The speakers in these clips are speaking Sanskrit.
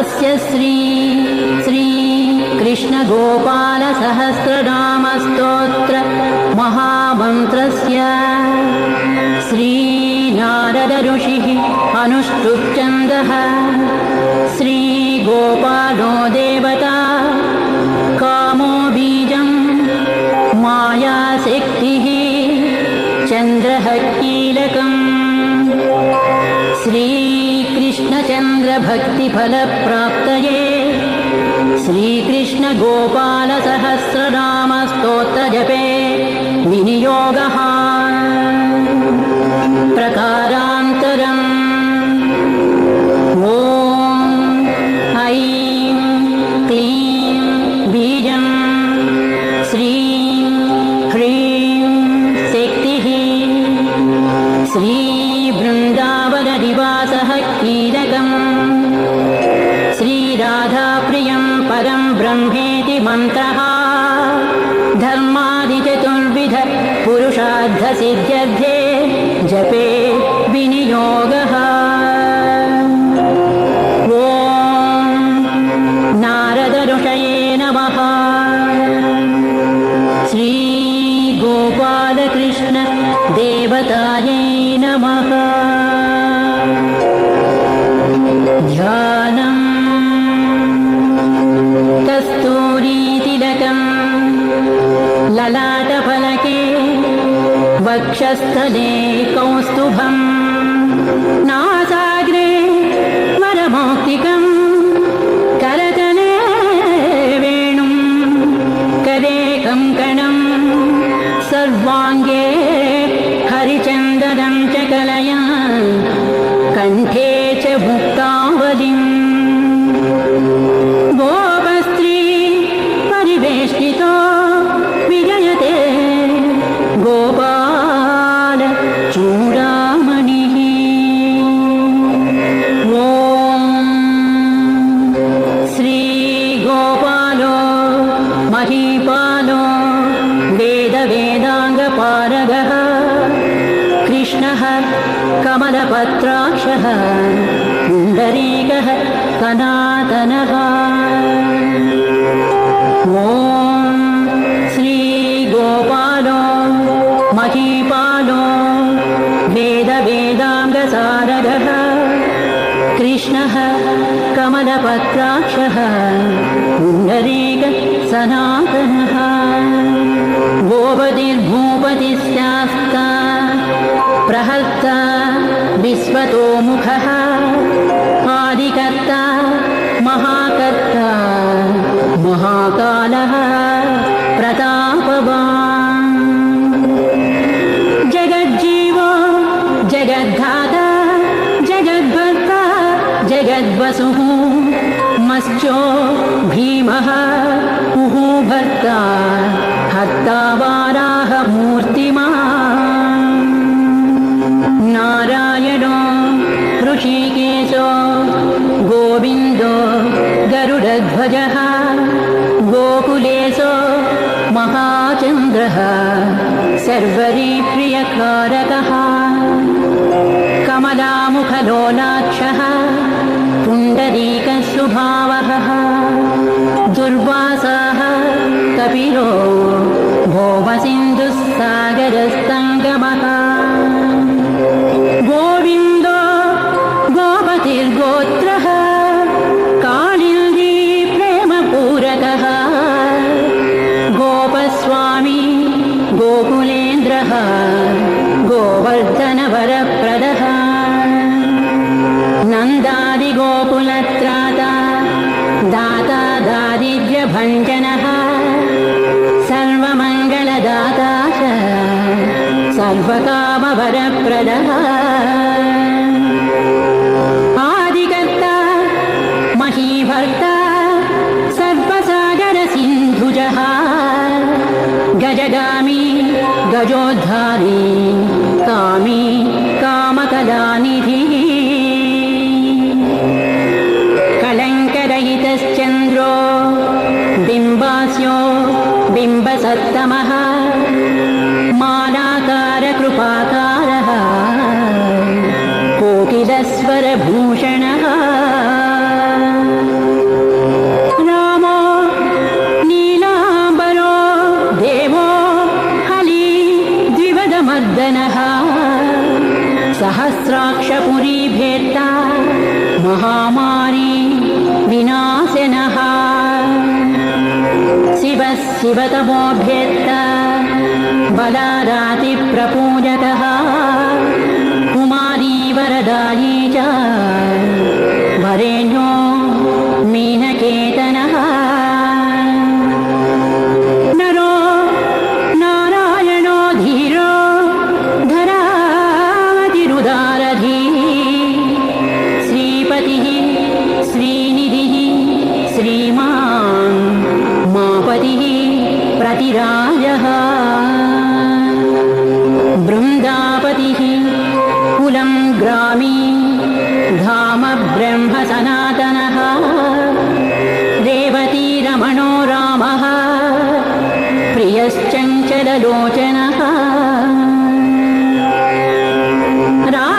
अस्य श्री कृष्णगोपालसहस्रनामस्तोत्र महामन्त्रस्य श्रीनारद ऋषिः अनुष्टुप्छन्दः श्रीगोपालो देवता कामो बीजं मायाशक्तिः चन्द्रः कीलकम् श्रीकृष्णचन्द्रभक्तिफलप्राप्तये श्रीकृष्णगोपालसहस्रनामस्तोत्रजपे विनियोगः प्रकारान्तरम् ॐ ऐं क्लीं बीजं श्रीं ह्रीं शक्तिः श्रीवृन्दावननिवासः कीलकम् श्रीराधाप्रियं परं ब्रह्मेति मन्त्रः धर्मादिचतुर्विध पुरुषार्थसिद्ध्यर्थे जपे विनियोगः ॐ नारद ऋषये नमः श्रीगोपालकृष्ण देवतायै नमः ध्यानम् कस्तूरीतिलकं ललाटफलके वक्षस्थले कौस्तुभं नासाग्रे वरमौक्तिकं करतले वेणुं करे कङ्कणं सर्वाङ्गे हरिचन्दनं च कलया कण्ठे च मुक्तावलिम् गोपस्त्री परिवेष्टितो विजयते गोपाल चूडामणिः ॐ श्रीगोपालो महीपालो वेदवेदाङ्गपारगः कृष्णः कमलपत्राक्षः पुण्डरीकः सनातनः ॐ श्रीगोपालो महीपालो वेदवेदाङ्गसारगः कृष्णः कमलपत्राक्षः पुण्डरीकः सनातनः गोपतिर्भूपतिश्चास्ता प्रहर्ता विश्वतोमुखः आदिकर्ता महाकर्ता महाकालः प्रतापवान् जगज्जीवो जगद्धाता जगद्भर्ता जगद्वसुः मश्चो भीमः कुहू भर्ता हर्ता वाराहमूर्तिमान् नारायणो ऋषिकेशो गोविन्दो गरुडध्वजः गोकुलेशो महाचन्द्रः सर्वरीप्रियकारकः कमलामुखलोलाक्षः पुण्डरीकस्वभावः दुर्वासः कपिलो भौमसिन्धुस्सागरसङ्गमः गोविन्दो गोपतिर्गोत्रः कालिन्दी प्रेमपूरकः गोपस्वामी गोकुलेन्द्रः गोवर्धनवरप्रदः नन्दादिगोकुलत्राता दाता दारिद्र्यभञ्जनः सर्वमङ्गलदाता च सर्वकामवरप्रदः आदिकर्ता महीभर्ता सर्वसागरसिन्धुजः गजगामी गजोद्धारी कामी कामकलानिधिः कलङ्करहितश्चन्द्रो बिम्बास्यो बिम्बसत्तमः मालाकारकृपाकारः कोकिलस्वरभूषणः वेत्ता महामारी विनाशिनः शिवः शिवतमोऽभ्येत्त बलारातिप्रपूजकः कुमारी वरदायी च वरेण्यो मीनकेतनः नरो नारायणो धीरो धरावतिरुदारधीः श्रीपतिः श्रीनिधिः श्रीमान् मापतिः प्रतिराजः बृन्दापतिः कुलं ग्रामी धाम ब्रह्म सनातनः रेवतीरमणो रामः प्रियश्चञ्चललोचनः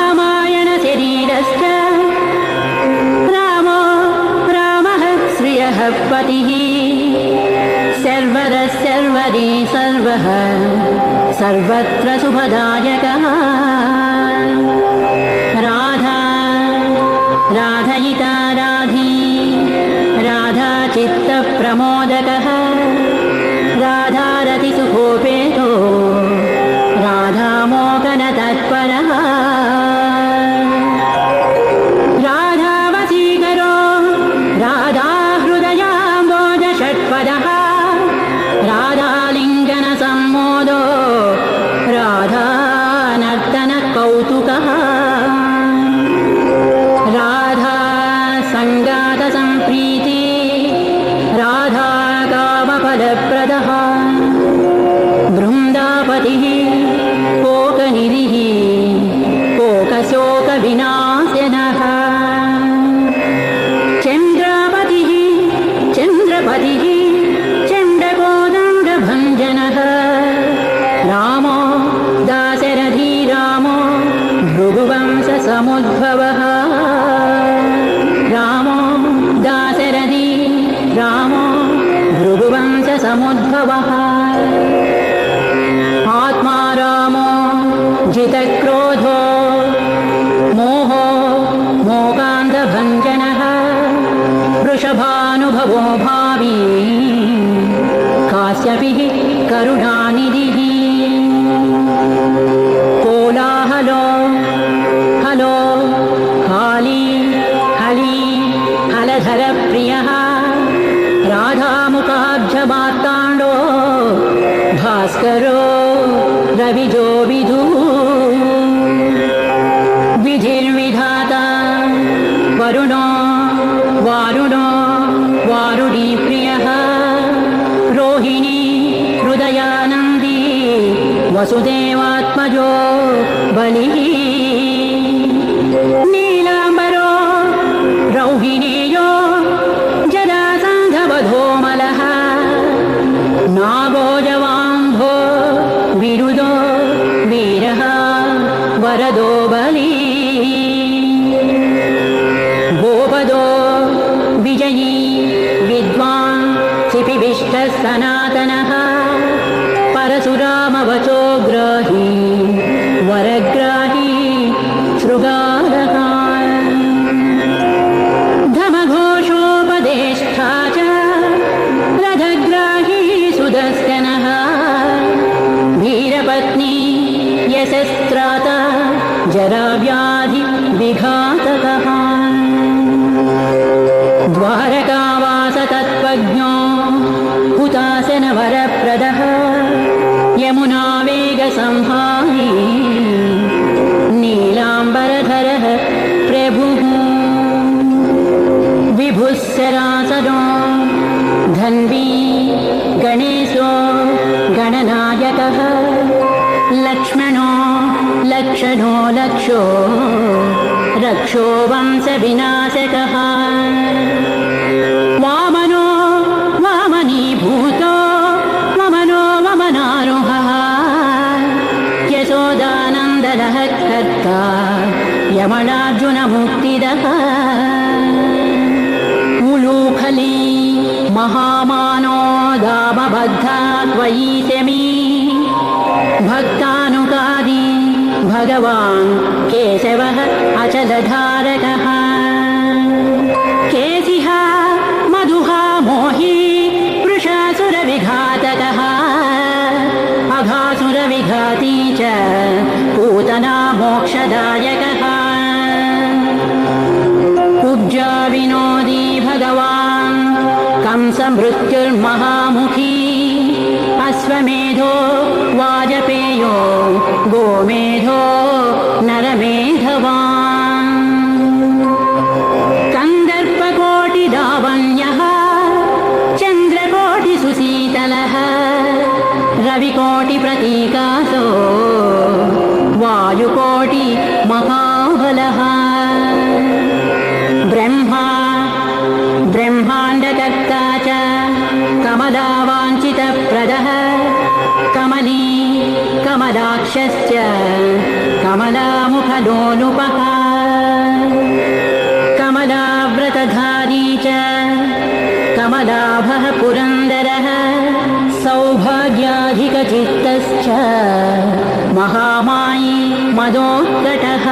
रामायणशरीरश्च रामो रामः श्रियः पतिः सर्वदः सर्वदी सर्वः सर्वत्र शुभदायकः राधा राधयिता राधी राधा चित्तप्रमोदकः राधारतिसुखोपेतो राधामोहनतत्परः राधावशीकरो राधाहृदयाम्बोजषट्पदः राधालिङ्गनसम्मोदो राधानर्तनकौतुकः राधा सङ्गातसम्प्रीति राधा कामफलप्रदः बृन्दापतिः कोकनिधिः कोकशोकविनाशनः चन्द्रापतिः चन्द्रपतिः चण्डकोदण्डभञ्जनः रामो दाशरथी रामो भृगुवंशसमुद्भवः रामो दाशरथी रामो भृगुवंशसमुद्भवः आत्मा रामो जितक्रोधो मोहो मोकान्तभञ्जनः वृषभानुभवो भावी काश्यपिः करुणानिधिः कोलाहलो हलो हाली हली हलधरप्रियः राधामुखाब्जमार्ताण्डो भास्करो रविजो विदुः विधिर्विधाता वरुणो वारुणो वारुणीप्रियः रोहिणी हृदयानन्दी वसुदेवात्मजो बलिः नीलाम्बरो रौहिणेयो जरासन्धवधोमलः नागोजवाम्भो विरुदो वीरः वरदो बली गोपदो विजयी विद्वान् क्षिपिविष्टः सनातनः परशुरामवचो ग्राही वरग्राही शृगालः धमघोषोपदेष्टा च रथग्राही सुदर्शनः वीरपत्नी यशस्त्राता जराव्याधि विघातकः द्वारकावास तत्त्वज्ञो हुतासनवरप्रदः यमुनावेगसंहारी नीलाम्बरधरः प्रभुः विभुः सरासरो धन्वी गणेशो गणनायकः लक्ष्मणो लक्षणो लक्षो रक्षो वंशविनाशकः वामनो वामनीभूतो वमनो वमनारुहः यशोदानन्ददः कर्ता यमलार्जुनमुक्तिदः उलूखली महामानो दामबद्धा त्वयि शमी भक्तानुकादी भगवान् केशवः अचलधारकः केशिः मधुः मोही वृषासुरविघातकः अघासुरविघाती च पूतना मोक्षदायकः कुब्जा विनोदी भगवान् कंसमृत्युर्महामुखी अश्वमेधो वाजपेयो गोमेधो नरमेधवान् कन्दर्पकोटिलावण्यः चन्द्रकोटिसुशीतलः रविकोटिप्रतीकासो वायुकोटिमहाबलः ब्रह्मा ब्रह्माण्डकर्ता च कमलावाञ्छितप्रदः कमली कमलाक्षश्च कमलामुखलोलुपः कमलाव्रतधारी च कमलाभः पुरन्दरः सौभाग्याधिकचित्तश्च महामायी मदोत्कटः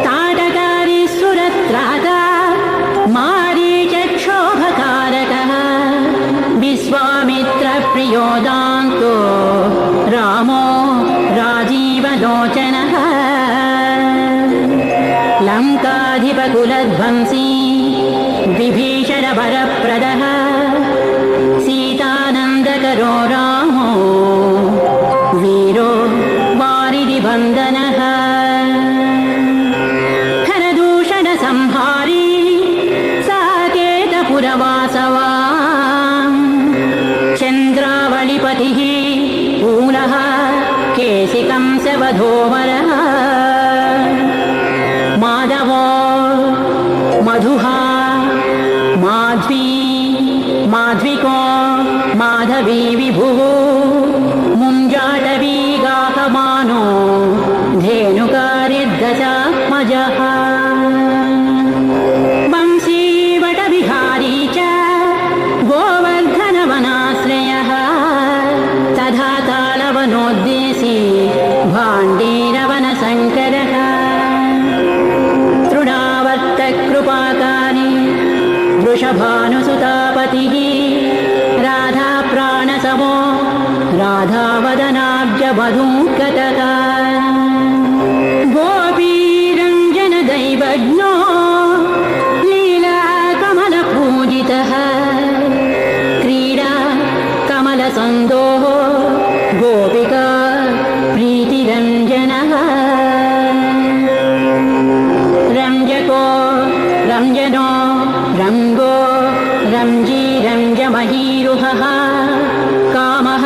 ताटकारी सुरत्राता मारीचक्षोभकारकः विश्वामित्रप्रियो दान्तो रामो राजीवलोचनः लङ्काधिपकुलध्वंसी विभीषणवरप्रदः सीतानन्दकरो रामो वीरो वारिधिवन्दनः खरदूषणसंहारी साकेतपुरवासवान् चन्द्रावलिपतिः पूलः केशिकंसवधूवरः माधवो मधुः माध्वी माध्विको माधवी विभुः मुञ्जाटवी गाहमानो धेनुकारिर्दशात्मजः वंशीवटविहारी च गोवर्धनवनाश्रयः तथा तालवनोद्देशी भाण्डीरवनशङ्करः तृणावर्तकृपाकारी वृषभानुसुतापतिः राधाप्राणसमो राधावदनाब्जवधूकटः गोपीरञ्जनदैवज्ञो लीलाकमलपूजितः क्रीडा कमलसन्दोः गोपिका प्रीतिरञ्जनः रञ्जको रञ्जनो रङ्गो रञ्जी रञ्जमहीरुहः कामः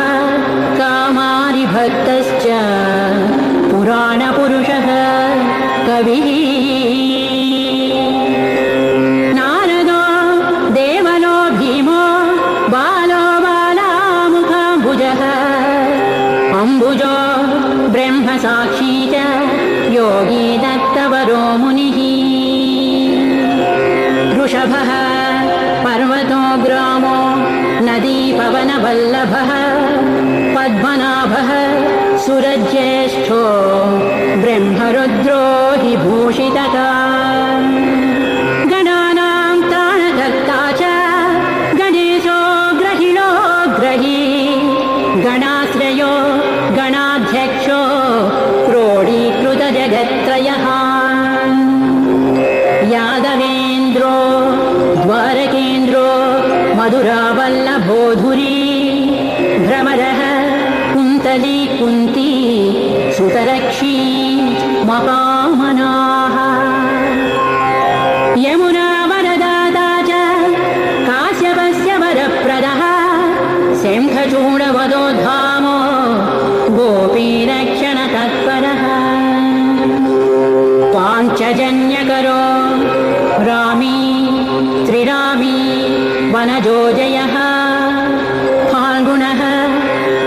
कामारिभक्तश्च पुराणपुरुषः कविः नारदो देवलो भीमो बालो बालामुखाम्बुजः अम्बुजो ब्रह्मसाक्षी च योगी दत्तवरो मुनिः वृषभः पर्वतो ग्रामो नदी पवनवल्लभः पद्मनाभः सुरज्येष्ठो ब्रह्मरुद्रो हि भूषितः गणानां ताणकर्ता च गणेशो ग्रहिणो ग्रही गणाश्रयो गणाध्यक्षो क्रोडीकृतजगत्त्रयः यादवेन्द्रो द्वारकेन्द्रो मधुरावल्लभोधुरी भ्रमरः कुन्तली कुन्ती सुतरक्षी महामनाः यमुना वरदाता च काश्यपस्य वरप्रदः शङ्खचूडवदोद्धामो गोपीरक्षणतत्परः पाञ्चजन्यकरो रामी त्रिरामी वनजो जयः फाल्गुनः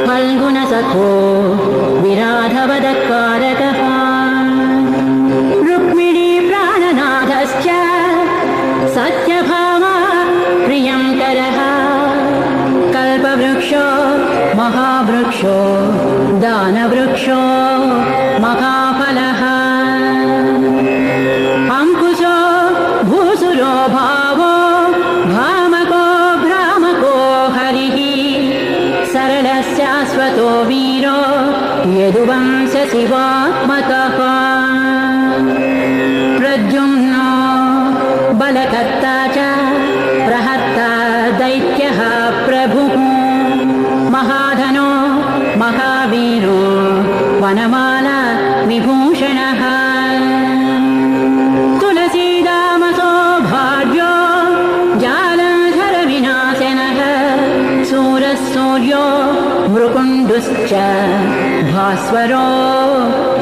फल्गुनसखो विराधवदकारकः रुक्मिणी प्राणनाथश्च सत्यभामा प्रियङ्करः कल्पवृक्षो महावृक्षो दानवृक्षो यदुवंशशिवात्मकः प्रद्युम्नो बलकर्ता च प्रहर्ता दैत्यः प्रभुः महाधनो महावीरो वनमाला विभूषणः तुलसीदामसो भार्यो जालधर विनाशनः सूरः सूर्यो मृकुण्डुश्च भास्वरो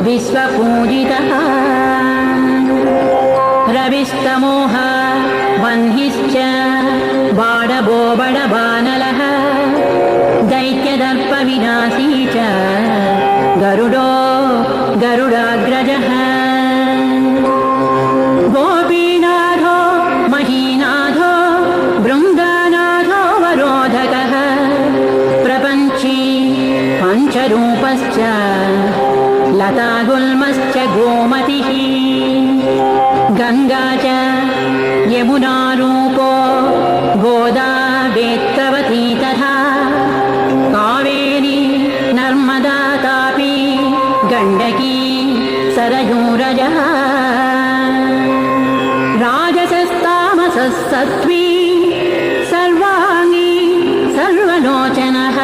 विश्वपूजितः रविस्तमोह वह्निश्च बाणवो बडबानलः दैत्यदर्पविनाशी च गरुडो गरुडाग्रजः गोपीनाथो महीनाथो बृन्दानाथो वरोधकः प्रपञ्ची पञ्चरूपश्च लतागुल्मश्च गोमतिः गङ्गा च यमुनारूपो गोदा वेत्रवती तथा कावेरी नर्मदा तापी गण्डकी सरयूरजः राजसस्तामसः सत्त्वी सर्वाङ्गी सर्वलोचनः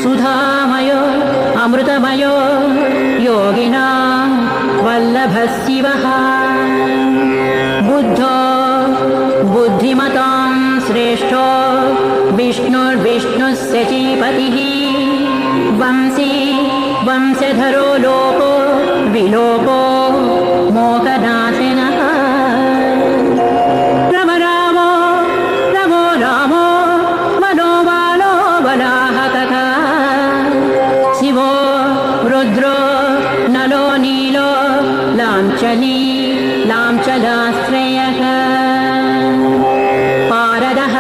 सुधामयो अमृतमयो योगिनां वल्लभः शिवः बुद्धो बुद्धिमतां श्रेष्ठो विष्णुर्विष्णुः शचीपतिः वंशी वंशधरो लोको विलोको मोहनाशनः रमो रामो मनोबालो बलाहकः शिवो रुद्रो नलो नीलो लाञ्छनी लाञ्छलाश्रयः पारदः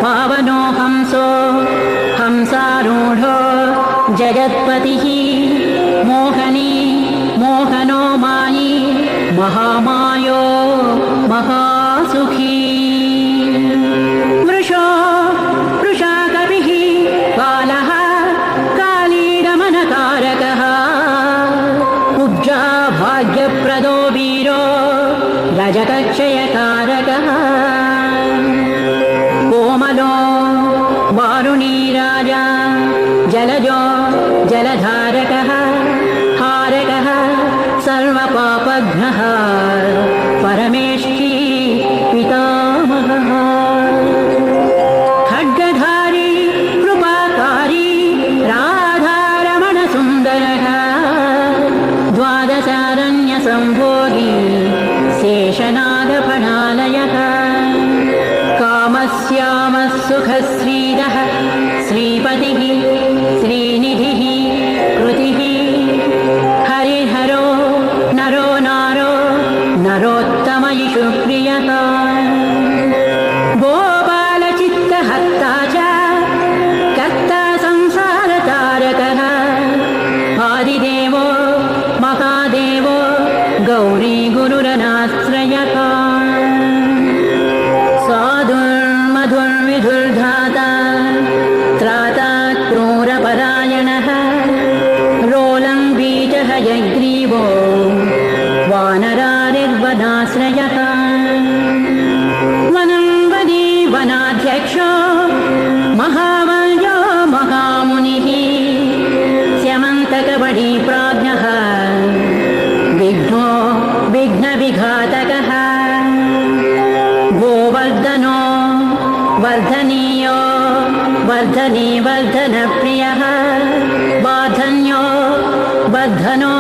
पावनो हंसो हंसारूढो जगत्पतिः मोहनी मोहनो मायी महामायो महासुखी वृषो वृषाकपिः कालः कालीगमनकारकः कुब्जा भाग्यप्रदो वीरो रजतक्षयकारकः कोमलो वारुणी राजा जलजो जलधारकः हारकः सर्वपापघ्नः परमेष्ठी पितामहः खड्गधारी कृपाकारी राधारमणसुन्दरः द्वादशारण्यसम्भोगी शेषनागफणालयः कामस्यामः सुखश्रीदः श्रीपतिः श्रीनिधिः कृतिः हरिहरो नरो नारो नरोत्तमयिषु प्रियः गोपालचित्तहर्ता च कर्ता संसारतारकः आदिदेवो महादेवो गौरी गुरुरनाश्रयः साधुर्मधुर्विधुर्धाता त्राता क्रूरपरायणः रोलम्बीजः यग्रीवो वानरारिर्वनाश्रयः वनम्बदी वनाध्यक्षो महावल्यो महामुनिः स्यमन्तकवडी प्राज्ञः विघ्नो विघ्नविघातकः गोवर्धनो वर्धनीयो वर्धनी वर्धनप्रियः वाधन्यो वर्धनो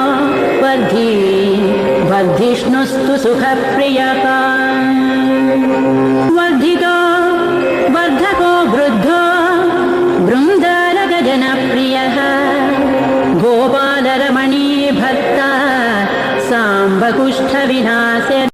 वर्धी वर्धिष्णुस्तु सुखप्रियः वर्धितो वर्धको वृद्धो बृन्दारकजनप्रियः गोपालरमणी भक्ता साम्बकुष्ठविनाशः